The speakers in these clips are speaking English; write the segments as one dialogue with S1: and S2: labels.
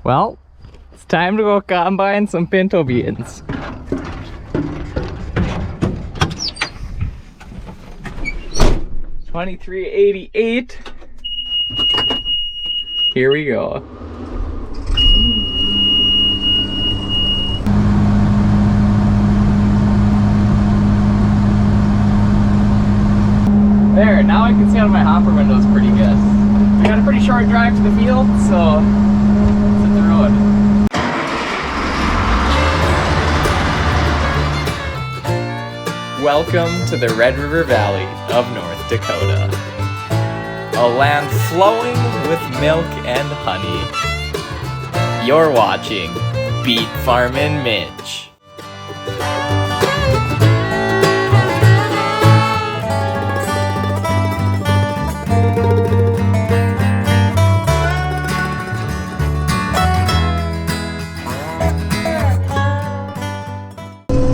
S1: Well, it's time to go combine some pinto beans. $23.88. Here we go. There, now I can see out of my hopper windows pretty good. I got a pretty short drive to the field, so let's hit the road. Welcome to the Red River Valley of North Dakota. A land flowing with milk and honey. You're watching Beet Farmin Mitch.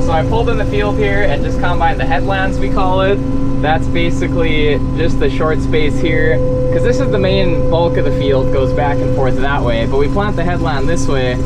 S1: So I pulled in the field here and just combined the headlands, we call it. That's basically just the short space here, because this is the main bulk of the field, goes back and forth that way, but we plant the headland this way,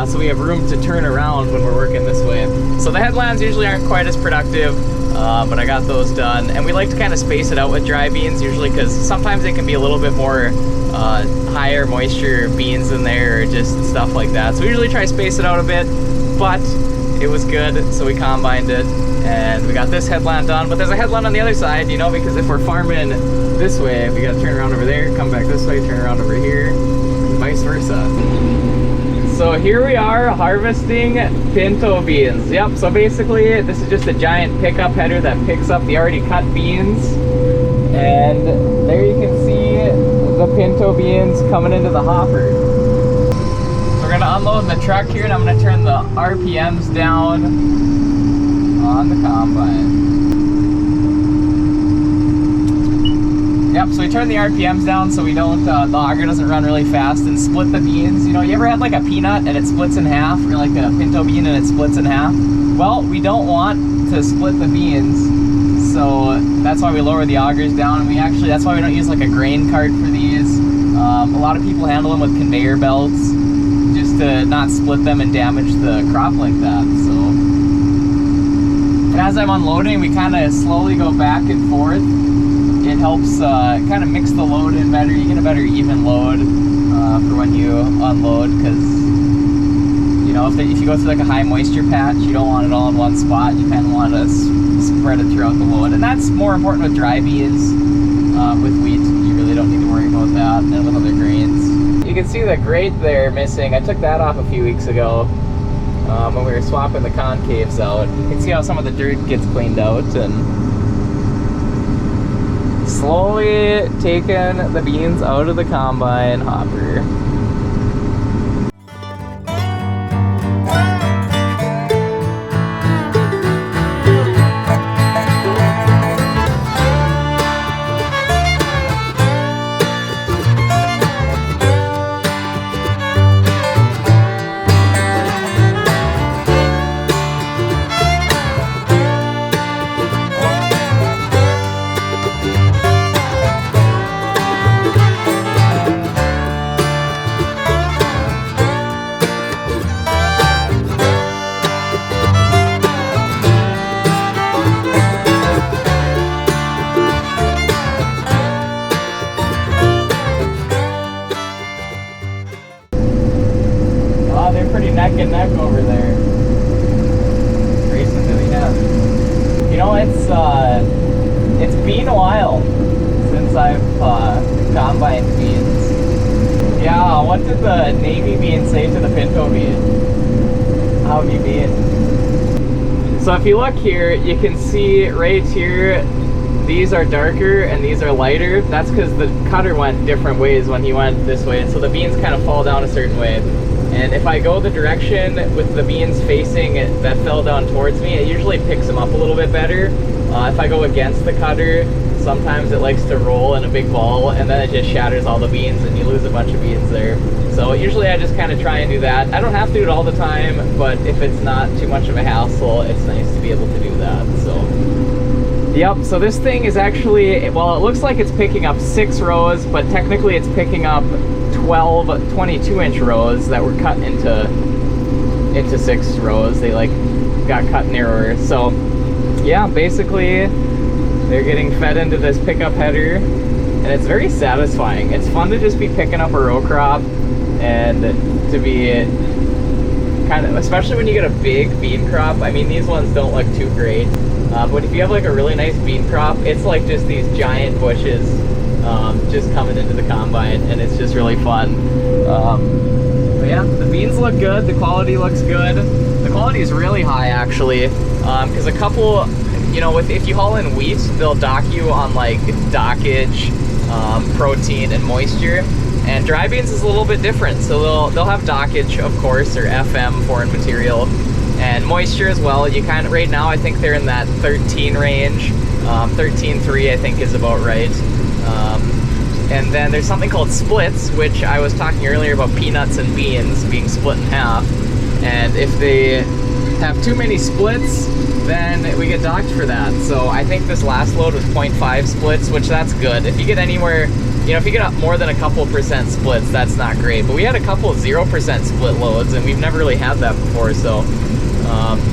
S1: so we have room to turn around when we're working this way. So the headlands usually aren't quite as productive, but I got those done. And we like to kind of space it out with dry beans usually, because sometimes they can be a little bit more higher moisture beans in there, or just stuff like that. So we usually try to space it out a bit, but it was good, so we combined it, and we got this headland done. But there's a headland on the other side, you know, because if we're farming this way, we gotta turn around over there, come back this way, turn around over here, and vice versa. So here we are harvesting pinto beans. Yep, so basically this is just a giant pickup header that picks up the already cut beans. And there you can see the pinto beans coming into the hopper. We're gonna unload the truck here, and I'm gonna turn the RPMs down on the combine. Yep, so we turn the RPMs down so we don't, the auger doesn't run really fast and split the beans. You know, you ever had like a peanut and it splits in half, or like a pinto bean and it splits in half? Well, we don't want to split the beans, so that's why we lower the augers down. And that's why we don't use like a grain cart for these. A lot of people handle them with conveyor belts, just to not split them and damage the crop like that. So, and as I'm unloading, we kind of slowly go back and forth. It helps kind of mix the load in better. You get a better even load for when you unload, because you know, if you go through like a high moisture patch, you don't want it all in one spot. You kind of want to spread it throughout the load, and that's more important with dry beans. With wheat, you really don't need to worry about that, and with other grains. You can see the grate there missing. I took that off a few weeks ago when we were swapping the concaves out. You can see how some of the dirt gets cleaned out, and slowly taking the beans out of the combine hopper. Neck and neck over there. Racing to the end. You know, it's been a while since I've combined beans. Yeah, what did the navy bean say to the pinto bean? How have you been? So if you look here, you can see right here, these are darker and these are lighter. That's because the cutter went different ways when he went this way, so the beans kind of fall down a certain way. And if I go the direction with the beans facing it that fell down towards me, it usually picks them up a little bit better. If I go against the cutter, sometimes it likes to roll in a big ball, and then it just shatters all the beans and you lose a bunch of beans there. So usually I just kind of try and do that. I don't have to do it all the time, but if it's not too much of a hassle, it's nice to be able to do that. So, yep, so this thing is actually, well, it looks like it's picking up 6 rows, but technically it's picking up 12 22-inch rows that were cut into 6 rows. They like got cut narrower. So yeah, basically they're getting fed into this pickup header, and it's very satisfying. It's fun to just be picking up a row crop and to be kind of, especially when you get a big bean crop. I mean, these ones don't look too great, but if you have like a really nice bean crop, it's like just these giant bushes just coming into the combine, and it's just really fun. But yeah, the beans look good, the quality looks good. The quality is really high actually, because a couple, you know, if you haul in wheat, they'll dock you on like dockage, protein, and moisture. And dry beans is a little bit different, so they'll have dockage, of course, or FM, foreign material, and moisture as well. You kind of, right now I think they're in that 13 range, 13.3 I think is about right. And then there's something called splits, which I was talking earlier about peanuts and beans being split in half. And if they have too many splits, then we get docked for that. So I think this last load was 0.5 splits, which that's good. If you get anywhere, you know, if you get more than a couple percent splits, that's not great. But we had a couple 0% split loads, and we've never really had that before. So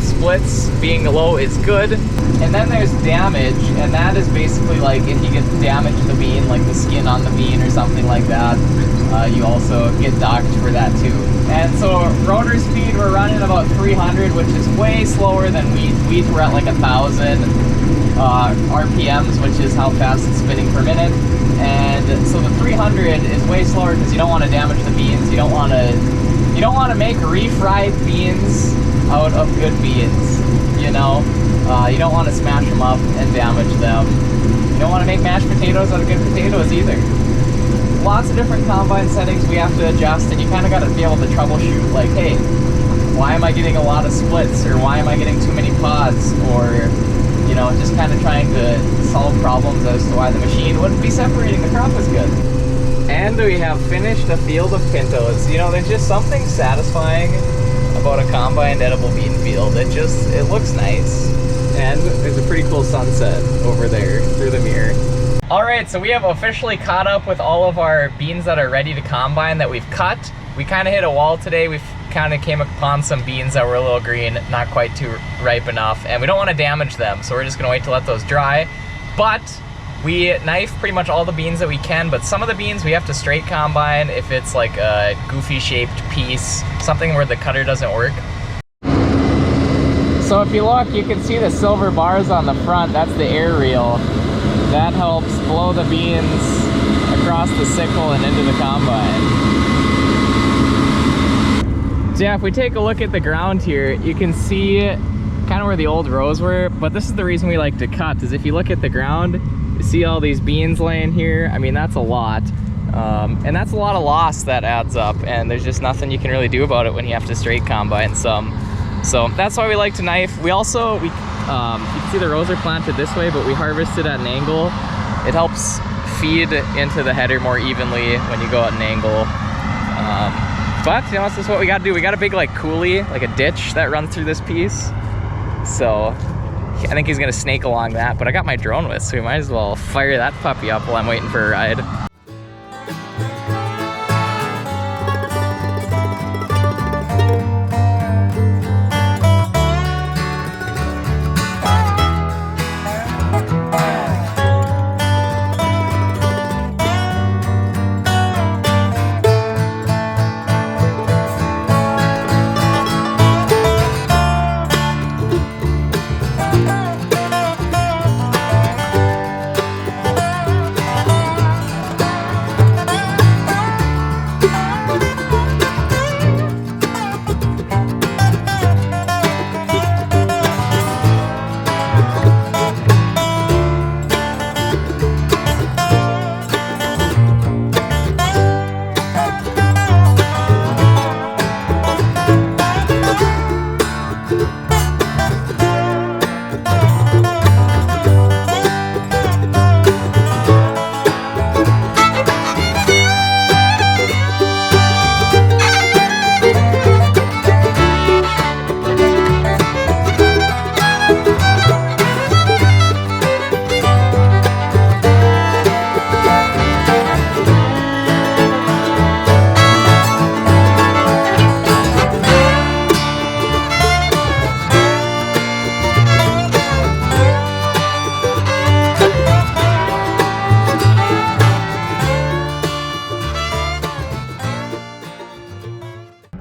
S1: splits being low is good. And then there's damage, and that is basically like if you get damage to the bean, like the skin on the bean or something like that, you also get docked for that too. And so rotor speed, we're running about 300, which is way slower than wheat. Wheat, we're at like 1,000 RPMs, which is how fast it's spinning per minute. And so the 300 is way slower because you don't want to damage the beans. You don't want to make refried beans out of good beans, you know? You don't want to smash them up and damage them. You don't want to make mashed potatoes out of good potatoes either. Lots of different combine settings we have to adjust, and you kind of got to be able to troubleshoot, like, hey, why am I getting a lot of splits, or why am I getting too many pods, or, you know, just kind of trying to solve problems as to why the machine wouldn't be separating the crop as good. And we have finished a field of pintos. You know, there's just something satisfying about a combined edible bean field. It looks nice. And there's a pretty cool sunset over there through the mirror. All right, so we have officially caught up with all of our beans that are ready to combine that we've cut. We kind of hit a wall today. We've kind of came upon some beans that were a little green, not quite too ripe enough, and we don't want to damage them, so we're just gonna wait to let those dry. But we knife pretty much all the beans that we can, but some of the beans we have to straight combine if it's like a goofy shaped piece, something where the cutter doesn't work. So if you look, you can see the silver bars on the front. That's the air reel. That helps blow the beans across the sickle and into the combine. So yeah, if we take a look at the ground here, you can see kind of where the old rows were, but this is the reason we like to cut, is if you look at the ground, you see all these beans laying here. I mean, that's a lot. And that's a lot of loss that adds up, and there's just nothing you can really do about it when you have to straight combine some. So that's why we like to knife. We also, you can see the rows are planted this way, but we harvest it at an angle. It helps feed into the header more evenly when you go at an angle. But you know, this is what we got to do. We got a big like coulee, like a ditch that runs through this piece. So I think he's gonna snake along that, but I got my drone with, so we might as well fire that puppy up while I'm waiting for a ride.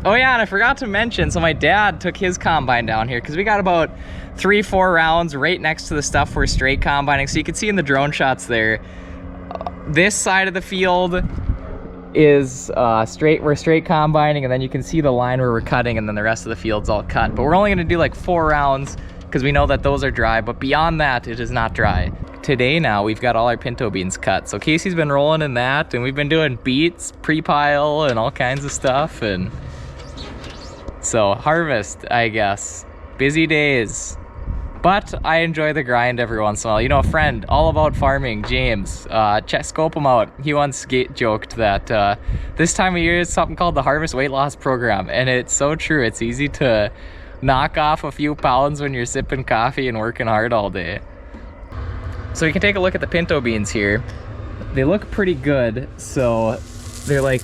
S1: Oh yeah, and I forgot to mention, so my dad took his combine down here because we got about 3-4 rounds right next to the stuff we're straight combining. So you can see in the drone shots there, this side of the field is we're straight combining, and then you can see the line where we're cutting, and then the rest of the field's all cut. But we're only gonna do like 4 rounds because we know that those are dry, but beyond that, it is not dry. Today now, we've got all our pinto beans cut. So Casey's been rolling in that, and we've been doing beets, pre-pile, and all kinds of stuff, and so harvest, I guess. Busy days. But I enjoy the grind every once in a while. You know, a friend all about farming, James, scope him out. He once joked that this time of year is something called the Harvest Weight Loss Program. And it's so true. It's easy to knock off a few pounds when you're sipping coffee and working hard all day. So you can take a look at the pinto beans here. They look pretty good. So they're like,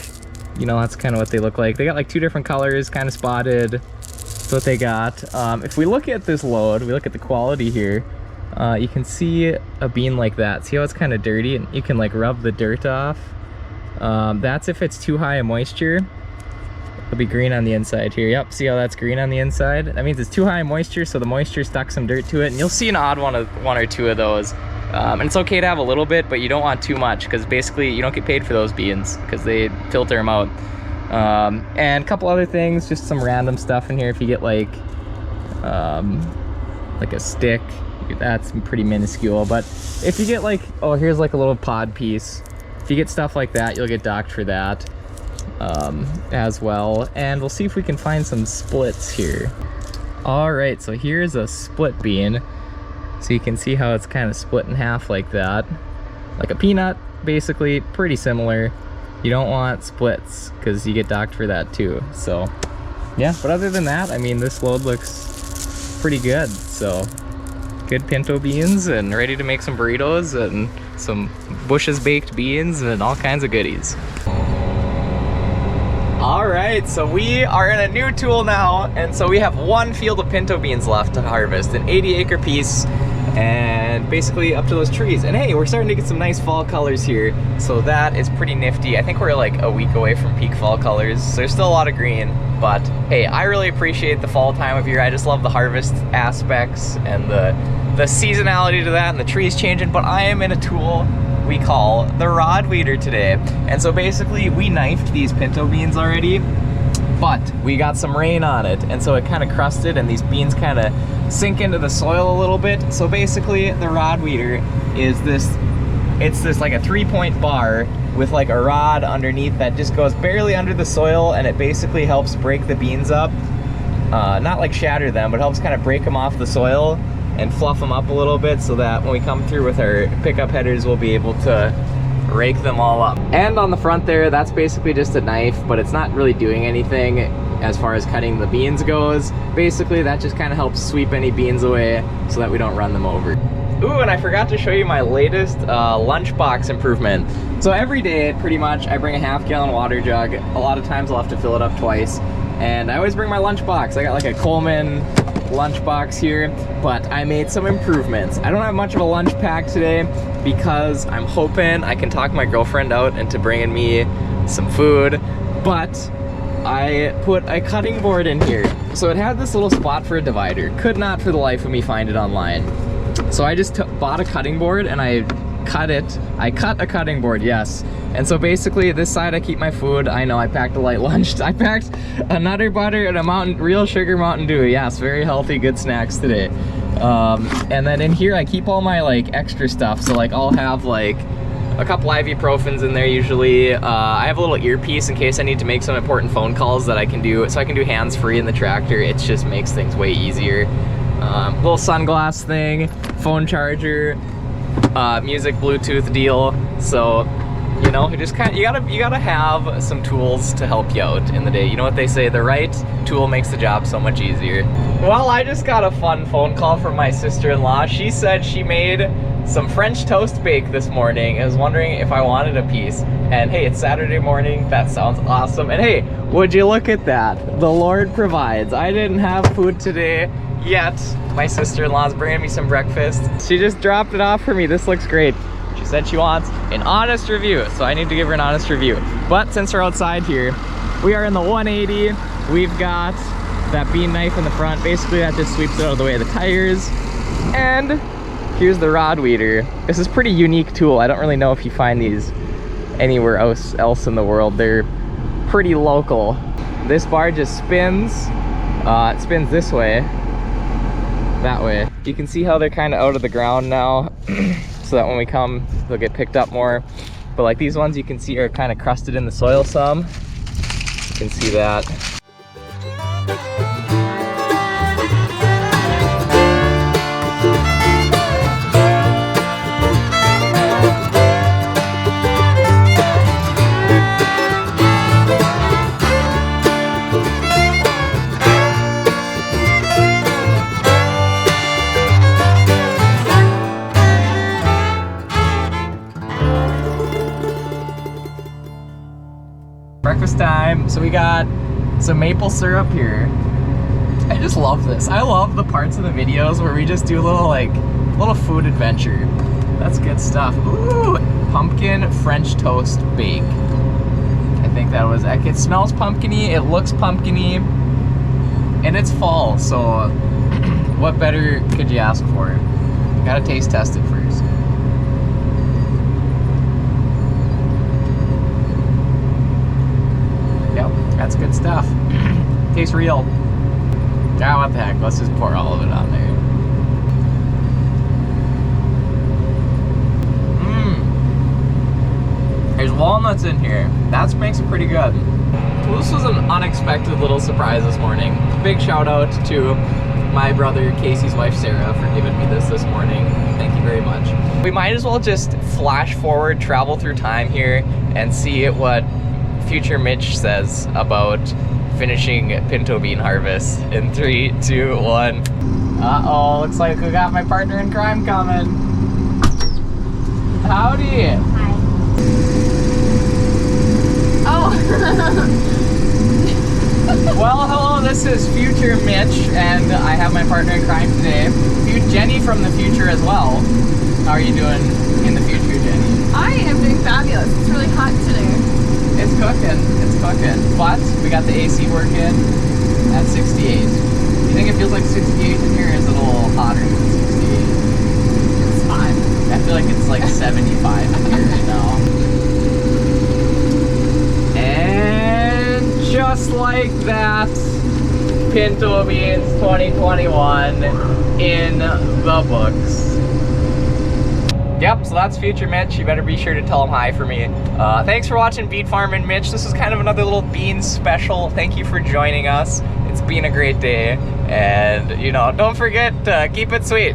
S1: you know, that's kind of what they look like. They got like 2 different colors, kind of spotted. That's what they got. If we look at this load, we look at the quality here, you can see a bean like that. See how it's kind of dirty, and you can like rub the dirt off. That's if it's too high in moisture. It'll be green on the inside here. Yep, see how that's green on the inside? That means it's too high in moisture, so the moisture stuck some dirt to it, and you'll see an odd one or two of those. And it's okay to have a little bit, but you don't want too much, because basically you don't get paid for those beans because they filter them out. And a couple other things, just some random stuff in here. If you get like a stick, that's pretty minuscule. But if you get like, oh, here's like a little pod piece. If you get stuff like that, you'll get docked for that as well. And we'll see if we can find some splits here. All right, so here's a split bean. So you can see how it's kind of split in half like that. Like a peanut, basically, pretty similar. You don't want splits because you get docked for that too. So yeah, but other than that, I mean, this load looks pretty good. So good pinto beans, and ready to make some burritos and some Bush's baked beans and all kinds of goodies. All right, so we are in a new tool now, and so we have 1 field of pinto beans left to harvest, an 80-acre piece, and basically up to those trees. And hey, we're starting to get some nice fall colors here, so that is pretty nifty. I think we're like a week away from peak fall colors, so there's still a lot of green, but hey, I really appreciate the fall time of year. I just love the harvest aspects and the seasonality to that, and the trees changing. But I am in a tool we call the Rodweeder today, and so basically we knifed these pinto beans already, but we got some rain on it, and so it kind of crusted, and these beans kind of sink into the soil a little bit. So basically the Rodweeder is this like a 3-point bar with like a rod underneath that just goes barely under the soil, and it basically helps break the beans up, not like shatter them, but helps kind of break them off the soil and fluff them up a little bit, so that when we come through with our pickup headers, we'll be able to rake them all up. And on the front there, that's basically just a knife, but it's not really doing anything as far as cutting the beans goes. Basically, that just kind of helps sweep any beans away so that we don't run them over. Ooh, and I forgot to show you my latest lunchbox improvement. So every day, pretty much, I bring a half-gallon water jug. A lot of times I'll have to fill it up twice. And I always bring my lunchbox. I got like a Coleman lunchbox here, but I made some improvements. I don't have much of a lunch pack today because I'm hoping I can talk my girlfriend out into bringing me some food, but I put a cutting board in here. So it had this little spot for a divider. Could not for the life of me find it online. So I just bought a cutting board and I cut it. I cut a cutting board, yes. And so basically this side I keep my food. I know I packed a light lunch. I packed a Nutter Butter and a real sugar Mountain Dew. Yes, very healthy, good snacks today. And then in here I keep all my like extra stuff. So like I'll have like a couple ibuprofens in there usually. I have a little earpiece in case I need to make some important phone calls that I can do. So I can do hands-free in the tractor. It just makes things way easier. Little sunglass thing, phone charger, music Bluetooth deal. So you know, you just you gotta have some tools to help you out in the day. You know what they say, the right tool makes the job so much easier. Well, I just got a fun phone call from my sister-in-law. She said she made some French toast bake this morning and was wondering if I wanted a piece. And hey, it's Saturday morning, that sounds awesome. And hey, would you look at that? The Lord provides. I didn't have food today yet. My sister-in-law's bringing me some breakfast. She just dropped it off for me. This looks great. She said she wants an honest review, so I need to give her an honest review. But since we're outside here, we are in the 180. We've got that bean knife in the front. Basically, that just sweeps it out of the way of the tires. And here's the Rodweeder. This is a pretty unique tool. I don't really know if you find these anywhere else in the world. They're pretty local. This bar just spins. It spins this way, that way. You can see how they're kind of out of the ground now, so that when we come, they'll get picked up more. But like these ones, you can see are kind of crusted in the soil some. You can see that. Breakfast time. So we got some maple syrup here. I just love this. I love the parts of the videos where we just do a little food adventure. That's good stuff. Ooh, pumpkin French toast bake. I think that was, it smells pumpkin-y, it looks pumpkin-y, and it's fall, so what better could you ask for? Gotta taste test it first. That's good stuff. Tastes real. Ah, what the heck? Let's just pour all of it on there. There's walnuts in here. That makes it pretty good. Well, this was an unexpected little surprise this morning. Big shout out to my brother Casey's wife Sarah for giving me this morning. Thank you very much. We might as well just flash forward, travel through time here, and see what future Mitch says about finishing pinto bean harvest in 3, 2, 1. Uh-oh, looks like we got my partner in crime coming. Howdy.
S2: Hi. Oh.
S1: Well, hello, this is future Mitch, and I have my partner in crime today, Jenny from the future as well. How are you doing in the future, Jenny?
S2: I am doing fabulous. It's really hot today.
S1: It's cooking, but we got the AC working at 68. You think it feels like 68 in here, or is it a little hotter than 68?
S2: It's fine.
S1: I feel like it's like 75 in here right now. And just like that, Pinto Beans 2021 in the books. Yep, so that's future Mitch. You better be sure to tell him hi for me. Thanks for watching Beet Farmin Mitch. This is kind of another little beans special. Thank you for joining us. It's been a great day. And, you know, don't forget to keep it sweet.